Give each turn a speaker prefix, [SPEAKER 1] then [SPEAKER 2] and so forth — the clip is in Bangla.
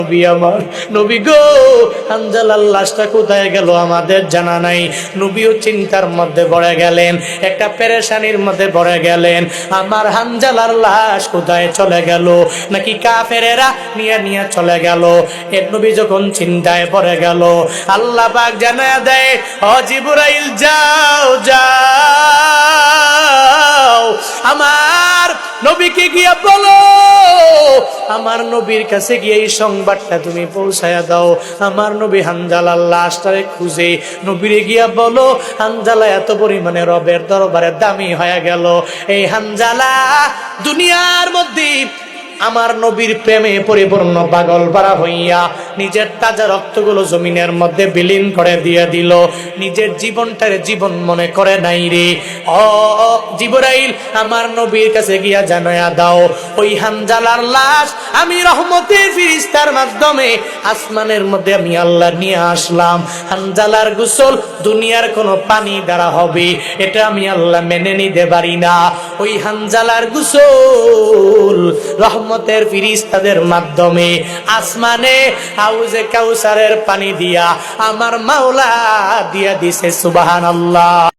[SPEAKER 1] নবী আমার, নবী গো হানজালার লাশটা কোথায় গেল আমাদের জানা নাই। নবীও চিন্তার মধ্যে পড়ে গেলেন, একটা পেরেশানির মধ্যে পড়ে গেলেন। আমার হানজালার লাশ কোথায় চলে গেল, নাকি কাফেরেরা নিয়ে নিয়ে চলে গেল। এর নবী যখন চিন্তায় পড়ে গেল, আল্লাহ পাক জানায়া দেয়, ও জিবরাইল যাও যাও, আমার নবীকে গিয়ে বলো, আমার নবীর কাছে গিয়ে এই সংবাদটা তুমি পৌঁছায়া দাও। আমার নবী হানজালার লাশটারে খুঁজে নবীরে গিয়া বলো, হানজালা এত পরিমাণে রবের দরবারে দামি হয়ে গেল। এই হানজালা দুনিয়ার মধ্যে আমার নবীর প্রেমে পরিপূর্ণ পাগল পারা হইয়া নিজের তাজা রক্তগুলো জমিনের মধ্যে বিলীন করে দিয়ে দিল। নিজের জীবনটারে জীবন মনে করে নাই রে। ও জিবরাইল, আমার নবীর কাছে গিয়া জানায়া দাও, ওই হানজালার লাশ আমি রহমতের ফেরেশতার মাধ্যমে আসমানের মধ্যে আমি আল্লাহ নিয়ে আসলাম। হানজালার গোসল দুনিয়ার কোনো পানি দ্বারা হবে, এটা আমি আল্লাহ মেনে নিতে পারি না। ওই হানজালার গোসল রহমতের ফেরেশতাদের মাধ্যমে আসমানে হাউজে কাউসারের পানি দিয়া আমার মাওলা দিয়া দিছে। সুবহানাল্লাহ।